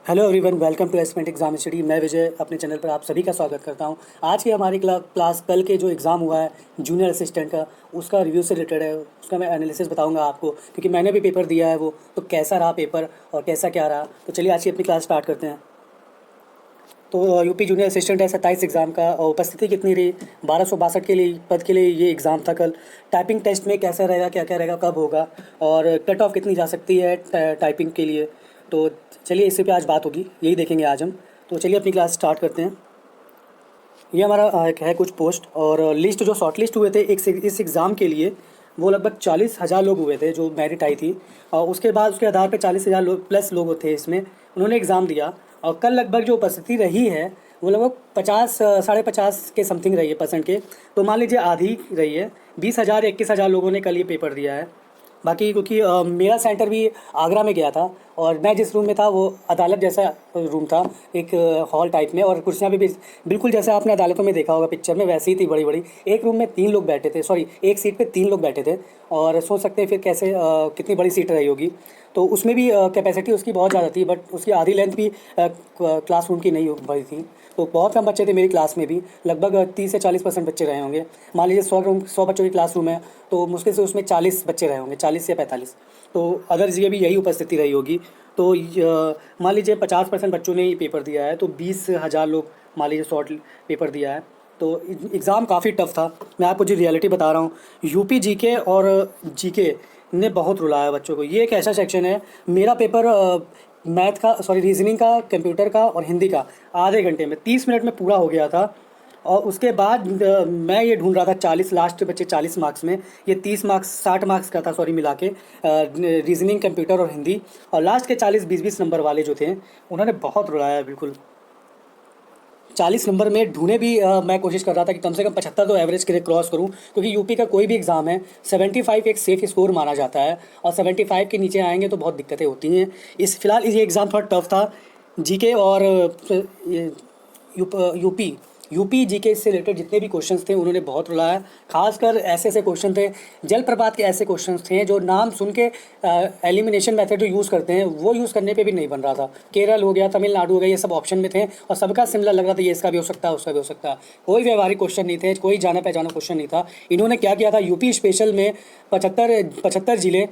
Hello everyone, welcome to aspirant exam study. मैं विजय अपने channel पर आप सभी का स्वागत करता हूं। आज की हमारी क्लास कल के जो एग्ज़ाम हुआ है जूनियर असिस्टेंट का, उसका रिव्यू से रिलेटेड है। उसका मैं एनालिसिस बताऊंगा आपको, क्योंकि मैंने भी पेपर दिया है वो। तो कैसा रहा पेपर और कैसा क्या रहा, तो चलिए आज की अपनी क्लास स्टार्ट करते हैं। तो यूपी जूनियर असिस्टेंट है 27 एग्ज़ाम का, और उपस्थिति कितनी रही? 1262 के लिए पद के लिए ये एग्ज़ाम था कल। टाइपिंग टेस्ट में कैसा रहेगा, क्या क्या रहेगा, कब होगा, और कट ऑफ कितनी जा सकती है टाइपिंग के लिए। तो चलिए इसी पे आज बात होगी, यही देखेंगे आज हम। तो चलिए अपनी क्लास स्टार्ट करते हैं। ये हमारा एक है कुछ पोस्ट और लिस्ट जो शॉर्ट लिस्ट हुए थे इस एग्ज़ाम के लिए, वो लगभग 40,000 लोग हुए थे जो मेरिट आई थी। और उसके बाद उसके आधार पे 40,000 लोग प्लस लोग थे इसमें, उन्होंने एग्ज़ाम दिया। और कल लगभग जो उपस्थिति रही है वो लगभग 50 साढ़े 50 के समथिंग रही है परसेंट के। तो मान लीजिए आधी रही है। 20,000 21,000 लोगों ने कल ये पेपर दिया है। बाकी क्योंकि मेरा सेंटर भी आगरा में गया था, और मैं जिस रूम में था वो अदालत जैसा रूम था, एक हॉल टाइप में, और कुर्सियाँ भी बिल्कुल जैसा आपने अदालतों में देखा होगा पिक्चर में, वैसी ही थी बड़ी बड़ी। एक रूम में 3 लोग बैठे थे, सॉरी एक सीट पे 3 लोग बैठे थे। और सोच सकते हैं फिर कैसे कितनी बड़ी सीट रही होगी। तो उसमें भी कैपेसिटी उसकी बहुत ज़्यादा थी, बट उसकी आधी लेंथ भी क्लासरूम की नहीं हो भरी थी। तो बहुत कम बच्चे थे मेरी क्लास में भी, लगभग 30 से 40% बच्चे रहे होंगे। मान लीजिए 100 बच्चों की क्लासरूम है, तो मुश्किल से उसमें 40 बच्चे रहे होंगे, 40 या 45। तो अदर जगह भी यही उपस्थिति रही होगी। तो मान लीजिए 50% बच्चों ने ही पेपर दिया है, तो 20,000 लोग मान लीजिए शॉर्ट पेपर दिया है। तो एग्ज़ाम काफ़ी टफ था। मैं आपको जो रियलिटी बता रहा हूँ, यूपी जीके और जीके ने बहुत रुलाया बच्चों को। ये एक ऐसा सेक्शन है, मेरा पेपर मैथ का, सॉरी रीजनिंग का, कंप्यूटर का और हिंदी का आधे घंटे में 30 मिनट में पूरा हो गया था। और उसके बाद मैं ये ढूंढ रहा था 40 लास्ट बच्चे 40 मार्क्स में, ये 30 मार्क्स 60 मार्क्स का था, सॉरी मिला के रीजनिंग कंप्यूटर और हिंदी। और लास्ट के 40 20 नंबर वाले जो थे, उन्होंने बहुत रुलाया बिल्कुल। 40 नंबर में ढूंढे भी मैं कोशिश कर रहा था कि कम से कम 75 तो एवरेज के लिए क्रॉस करूं, क्योंकि यूपी का कोई भी एग्ज़ाम है 75 एक सेफ स्कोर माना जाता है, और 75 के नीचे आएंगे तो बहुत दिक्कतें होती हैं। फिलहाल ये एग्ज़ाम थोड़ा टफ था। जीके और यूपी यूपी जीके से रिलेटेड जितने भी क्वेश्चंस थे उन्होंने बहुत रुलाया। खासकर ऐसे ऐसे क्वेश्चन थे, जलप्रपात के ऐसे क्वेश्चंस थे जो नाम सुन के एलिमिनेशन मेथड जो यूज़ करते हैं वो यूज़ करने पे भी नहीं बन रहा था। केरल हो गया, तमिलनाडु हो गया, ये सब ऑप्शन में थे, और सबका सिमिलर लग रहा था, ये इसका भी हो सकता है, उसका भी हो सकता है। कोई व्यवहारिक क्वेश्चन नहीं थे, कोई जाना पहचाना क्वेश्चन नहीं था। इन्होंने क्या किया था, यूपी स्पेशल में 75 जिले,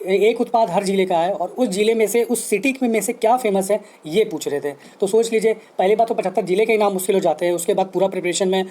एक उत्पाद हर जिले का है, और उस जिले में से, उस सिटी में से क्या फेमस है ये पूछ रहे थे। तो सोच लीजिए, पहली बात तो 75 जिले के ही नाम मुश्किल हो जाते हैं, उसके बाद पूरा प्रिपरेशन में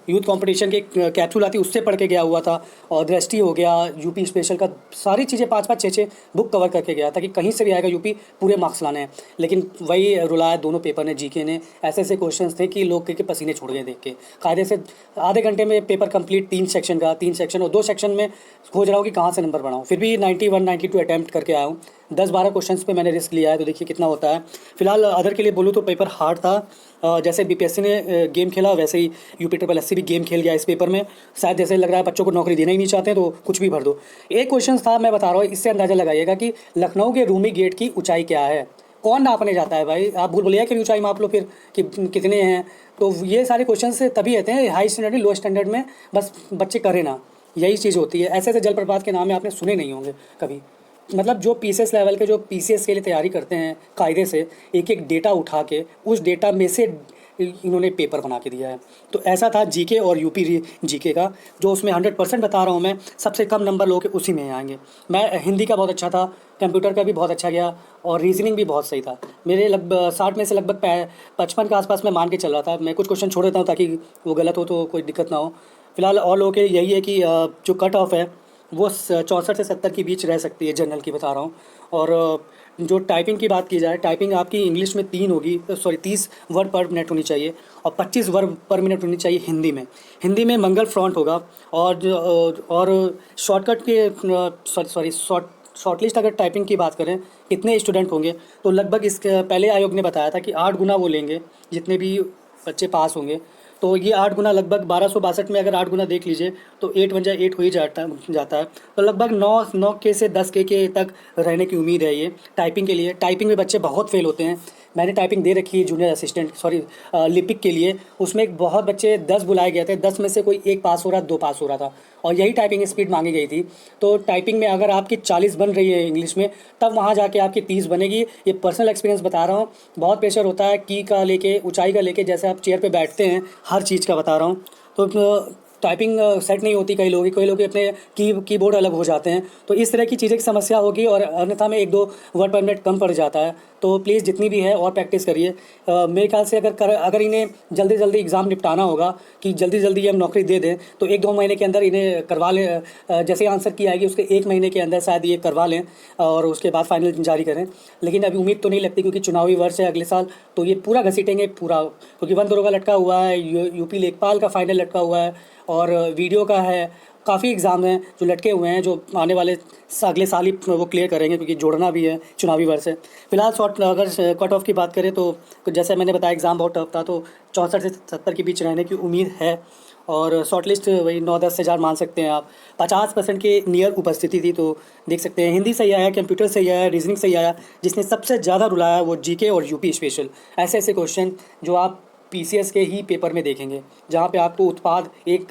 यूथ कंपटीशन के कैप्सूल आती उससे पढ़ के गया हुआ था, और दृष्टि हो गया, यूपी स्पेशल का सारी चीज़ें 5 5 6 6 बुक कवर करके गया था कि कहीं से भी आएगा यूपी पूरे मार्क्स लाने हैं। लेकिन वही रुलाया दोनों पेपर ने, जीके ने। ऐसे ऐसे क्वेश्चन थे कि लोग के पसीने छूट गए देख के। कायदे से आधे घंटे में पेपर कंप्लीट, 3 सेक्शन का, 3 सेक्शन, और 2 सेक्शन में खोज रहा हूँ कि कहाँ से नंबर बढ़ाऊँ। फिर भी 91 92 अटैम्प्ट करके आया हूँ। 10 12 क्वेश्चंस पे मैंने रिस्क लिया है, तो देखिए कितना होता है। फिलहाल अदर के लिए बोलूँ तो पेपर हार्ड था। जैसे बीपीएससी ने गेम खेला, वैसे ही यूपी ट्रिपल एससी भी गेम खेल गया इस पेपर में। शायद जैसे लग रहा है बच्चों को नौकरी देना ही नहीं चाहते, तो कुछ भी भर दो। एक क्वेश्चन था, मैं बता रहा हूँ, इससे अंदाज़ा लगाइएगा कि लखनऊ के रूमी गेट की ऊंचाई क्या है। कौन नापने जाता है भाई? आप भूल भुलैया की ऊंचाई माप लो फिर कि कितने हैं। तो ये सारे क्वेश्चन से तभी आते हैं हाई स्टैंडर्ड लो स्टैंडर्ड में, बस बच्चे करें ना, यही चीज़ होती है। ऐसे ऐसे जलप्रपात के नाम है, आपने सुने नहीं होंगे कभी। मतलब जो पीसीएस लेवल के, जो पीसीएस के लिए तैयारी करते हैं कायदे से, एक एक डेटा उठा के उस डेटा में से इन्होंने पेपर बना के दिया है। तो ऐसा था जीके और यूपी जीके का, जो उसमें 100% बता रहा हूँ मैं, सबसे कम नंबर लोग उसी में आएंगे। मैं हिंदी का बहुत अच्छा था, कंप्यूटर का भी बहुत अच्छा गया, और रीजनिंग भी बहुत सही था। मेरे लगभग 60 में से लगभग 55 के आसपास मैं मान के चल रहा था। मैं कुछ क्वेश्चन छोड़ देता हूँ ताकि वो गलत हो तो कोई दिक्कत ना हो। फिलहाल और लोगों के यही है कि जो कट ऑफ है वो 64 से 70 के बीच रह सकती है, जनरल की बता रहा हूँ। और जो टाइपिंग की बात की जाए, टाइपिंग आपकी इंग्लिश में 3 होगी, सॉरी 30 वर्ड पर मिनट होनी चाहिए, और 25 वर्ड पर मिनट होनी चाहिए हिंदी में। हिंदी में मंगल फ्रंट होगा। और शॉर्टकट के सॉरी शॉर्टलिस्ट अगर टाइपिंग की बात करें, कितने स्टूडेंट होंगे, तो लगभग इसके पहले आयोग ने बताया था कि 8 गुना वो लेंगे जितने भी बच्चे पास होंगे। तो ये 8 गुना लगभग 1262 में अगर 8 गुना देख लीजिए तो 8 1 8 हो ही जाता है। तो लगभग 9 के से 10 के तक रहने की उम्मीद है ये टाइपिंग के लिए। टाइपिंग में बच्चे बहुत फेल होते हैं। मैंने टाइपिंग दे रखी है जूनियर असिस्टेंट, सॉरी लिपिक के लिए। उसमें एक बहुत बच्चे 10 बुलाए गए थे, 10 में से कोई 1 पास हो रहा, 2 पास हो रहा था। और यही टाइपिंग स्पीड मांगी गई थी। तो टाइपिंग में अगर आपकी 40 बन रही है इंग्लिश में, तब वहाँ जाके आपकी 30 बनेगी। ये पर्सनल एक्सपीरियंस बता रहा हूँ। बहुत प्रेशर होता है की का लेके, ऊंचाई का लेके, जैसे आप चेयर पे बैठते हैं, हर चीज़ का बता रहा हूँ। तो टाइपिंग सेट नहीं होती कई लोग अपने कीबोर्ड अलग हो जाते हैं। तो इस तरह की चीज़ें की समस्या होगी, और अन्यथा में 1-2 वर्ड पर मिनट कम पड़ जाता है। तो प्लीज़ जितनी भी है और प्रैक्टिस करिए। मेरे ख्याल से अगर इन्हें जल्दी जल्दी एग्ज़ाम निपटाना होगा, कि जल्दी जल्दी हम नौकरी दे दें, तो 1-2 महीने के अंदर इन्हें करवा लें। जैसे आंसर की आएगी उसके 1 महीने के अंदर शायद ये करवा लें, और उसके बाद फाइनल जारी करें। लेकिन अभी उम्मीद तो नहीं लगती, क्योंकि चुनावी वर्ष है अगले साल, तो ये पूरा घसीटेंगे पूरा, क्योंकि 1 दरोगा लटका हुआ है, यूपी लेखपाल का फाइनल लटका हुआ है, और वीडियो का है। काफ़ी एग्ज़ाम हैं जो लटके हुए हैं, जो आने वाले अगले साल ही वो क्लियर करेंगे, क्योंकि जोड़ना भी है चुनावी वर्ष से। फिलहाल अगर कट ऑफ की बात करें, तो जैसे मैंने बताया एग्ज़ाम बहुत टफ था, तो 64 से 70 के बीच रहने की उम्मीद है। और शॉर्ट लिस्ट वही 9-10 हज़ार मान सकते हैं आप। 50% के नियर उपस्थिति थी, तो देख सकते हैं हिंदी सही आया, कंप्यूटर सही आया, रीजनिंग सही आया। जिसने सबसे ज़्यादा रुलाया वो जीके और यूपी स्पेशल। ऐसे ऐसे क्वेश्चन जो आप पीसीएस के ही पेपर में देखेंगे, जहाँ पे आपको उत्पाद एक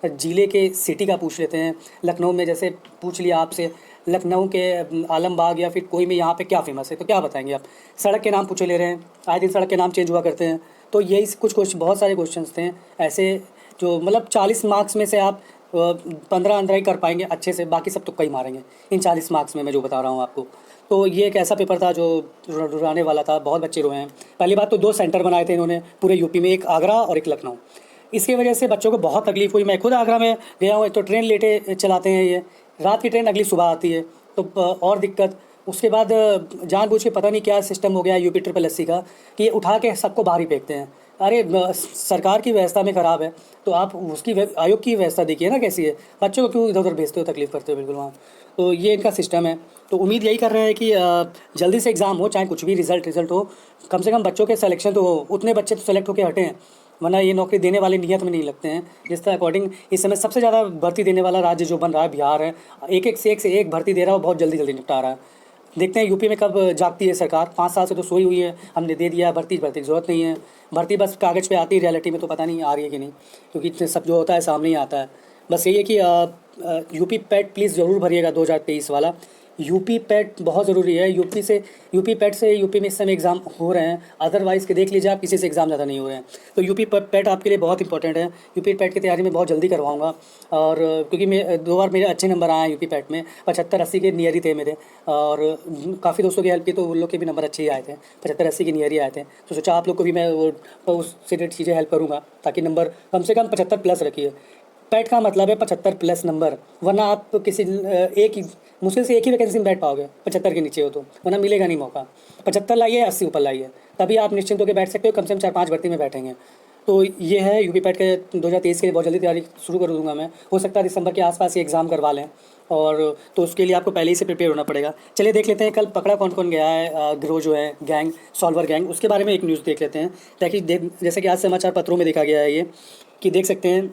ज़िले के सिटी का पूछ लेते हैं। लखनऊ में जैसे पूछ लिया आपसे, लखनऊ के आलमबाग या फिर कोई में यहाँ पे क्या फ़ेमस है, तो क्या बताएंगे आप? सड़क के नाम पूछे ले रहे हैं, आए दिन सड़क के नाम चेंज हुआ करते हैं। तो यही कुछ क्वेश्चन, बहुत सारे क्वेश्चंस थे ऐसे, जो मतलब 40 मार्क्स में से आप 15-15 ही कर पाएंगे अच्छे से, बाकी सब तुक्का ही मारेंगे इन 40 मार्क्स में, मैं जो बता रहा हूँ आपको। तो ये एक ऐसा पेपर था जो रुलाने वाला था, बहुत बच्चे रोए हैं। पहली बात तो 2 सेंटर बनाए थे इन्होंने पूरे यूपी में, एक आगरा और एक लखनऊ। इसकी वजह से बच्चों को बहुत तकलीफ हुई। मैं खुद आगरा में गया हूँ। एक तो ट्रेन लेटे चलाते हैं ये, रात की ट्रेन अगली सुबह आती है, तो और दिक्कत। उसके बाद जानबूझ के पता नहीं क्या सिस्टम हो गया यूपी ट्रिपल एससी का, कि ये उठा के सबको बाहर ही फेंकते हैं। अरे सरकार की व्यवस्था में ख़राब है, तो आप उसकी आयोग की व्यवस्था देखिए ना कैसी है। बच्चों को क्यों इधर उधर भेजते हो, तकलीफ़ करते हो बिल्कुल वहाँ। तो ये इनका सिस्टम है। तो उम्मीद यही कर रहे हैं कि जल्दी से एग्ज़ाम हो, चाहे कुछ भी रिज़ल्ट हो, कम से कम बच्चों के सिलेक्शन तो हो। उतने बच्चे तो सेलेक्ट होकर हटे हैं, वरना ये नौकरी देने वाले नियत में नहीं लगते हैं। जिस तरह अकॉर्डिंग इस समय सबसे ज़्यादा भर्ती देने वाला राज्य जो बन रहा है बिहार है। एक से एक भर्ती दे रहा है, और बहुत जल्दी जल्दी निपटा रहा है। देखते हैं यूपी में कब जागती है सरकार। 5 साल से तो सोई हुई है, हमने दे दिया भर्ती की ज़रूरत नहीं है। भर्ती बस कागज़ पे आती है, रियलिटी में तो पता नहीं आ रही है कि नहीं, क्योंकि इतने सब जो होता है सामने ही आता है। बस यही है कि यूपी पैट प्लीज़ ज़रूर भरिएगा, 2023 वाला। यूपी पैट बहुत ज़रूरी है। यूपी पैट से यूपी में इस समय एग्ज़ाम हो रहे हैं, अदरवाइज़ के देख लीजिए आप, किसी से एग्ज़ाम ज़्यादा नहीं हो रहे हैं। तो यूपी पैट आपके लिए बहुत इंपॉर्टेंट है। यूपी पैट की तैयारी मैं बहुत जल्दी करवाऊँगा, और क्योंकि मैं 2 बार मेरे अच्छे नंबर आए हैं यूपी पैट में, 75-80 के नियर ही थे मेरे। और काफ़ी दोस्तों की हेल्प की, तो उन लोग के भी नंबर अच्छे ही आए थे, 75-80 के नियर ही आए थे। तो सोचा आप लोग को भी मैं उससे रिलेटेड चीज़ें हेल्प करूँगा, ताकि नंबर कम से कम 75 प्लस रखिए। पैट का मतलब है 75 प्लस नंबर, वरना आप किसी मुश्किल से एक ही वैकेंसी में बैठ पाओगे 75 के नीचे हो तो, वरना मिलेगा नहीं मौका। 75 लाइए, 80 ऊपर लाइए, तभी आप निश्चिंत होकर बैठ सकते हो। कम से कम 4-5 भर्ती में बैठेंगे। तो ये है यूपी पैट के 2023 के लिए बहुत जल्दी तैयारी शुरू कर दूंगा मैं। हो सकता है दिसंबर के आसपास ये एग्ज़ाम करवा लें, और तो उसके लिए आपको पहले ही से प्रिपेयर होना पड़ेगा। चलिए देख लेते हैं कल पकड़ा कौन कौन गया है, गिरोह जो है गैंग, सॉल्वर गैंग, उसके बारे में एक न्यूज़ देख लेते हैं। ताकि जैसे कि आज समाचार पत्रों में देखा गया है ये, कि देख सकते हैं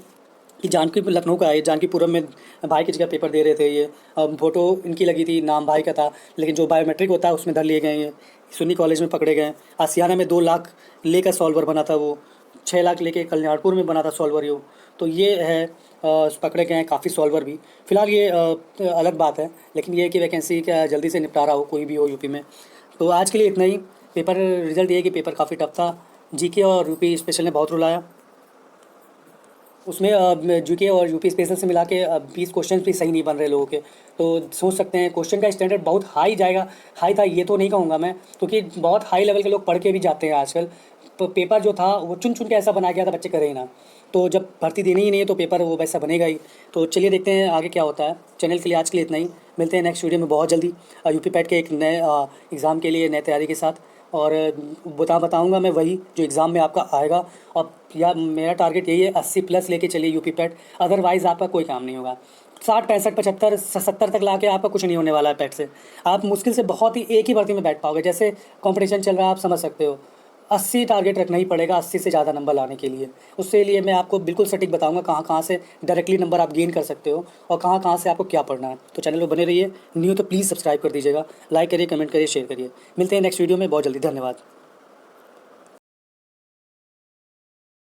कि लखनऊ का है, जानकीपुरम में भाई की जगह पेपर दे रहे थे ये। फ़ोटो इनकी लगी थी, नाम भाई का था, लेकिन जो बायोमेट्रिक होता है उसमें धर लिए गए ये। सुन्नी कॉलेज में पकड़े गए। आसियाना में 2 लाख लेकर सॉल्वर बना था वो, 6 लाख लेके कल्याणपुर में बना था सॉल्वर यो। तो ये है, पकड़े गए हैं काफ़ी सॉल्वर भी। फ़िलहाल ये अलग बात है, लेकिन ये है कि वैकेंसी का जल्दी से निपटारा हो, कोई भी हो यूपी में। तो आज के लिए इतना ही। पेपर रिज़ल्ट ये है कि पेपर काफ़ी टफ था। जीके और यूपी स्पेशल ने बहुत रुलाया। उसमें जीके और यूपी स्पेशल से मिला के 20 क्वेश्चन भी सही नहीं बन रहे लोगों के। तो सोच सकते हैं क्वेश्चन का स्टैंडर्ड बहुत हाई जाएगा। हाई था ये तो नहीं कहूँगा मैं, क्योंकि बहुत हाई लेवल के लोग पढ़ के भी जाते हैं आजकल। तो पेपर जो था वो चुन चुन के ऐसा बनाया गया था, बच्चे करें ही ना। तो जब भर्ती देनी ही नहीं है तो पेपर वो वैसा बनेगा ही। तो चलिए देखते हैं आगे क्या होता है। चैनल के लिए आज के लिए इतना ही। मिलते हैं नेक्स्ट वीडियो में बहुत जल्दी, यूपी पैट के एक नए एग्ज़ाम के लिए नए तैयारी के साथ। और बताऊंगा मैं वही जो एग्ज़ाम में आपका आएगा। और या मेरा टारगेट यही है 80 प्लस लेके चलिए यूपी पैट, अदरवाइज़ आपका कोई काम नहीं होगा। 60, 65, 75, 70 तक ला के आपका कुछ नहीं होने वाला है पैट से। आप मुश्किल से बहुत ही एक ही भर्ती में बैठ पाओगे। जैसे कंपटीशन चल रहा है आप समझ सकते हो, 80 टारगेट रखना ही पड़ेगा 80 से ज़्यादा नंबर लाने के लिए। उसके लिए मैं आपको बिल्कुल सटीक बताऊंगा कहाँ कहाँ से डायरेक्टली नंबर आप गेन कर सकते हो, और कहाँ कहाँ से आपको क्या पढ़ना है। तो चैनल पर बने रहिए। न्यू तो प्लीज़ सब्सक्राइब कर दीजिएगा, लाइक करिए, कमेंट करिए, शेयर करिए। मिलते हैं नेक्स्ट वीडियो में बहुत जल्दी। धन्यवाद।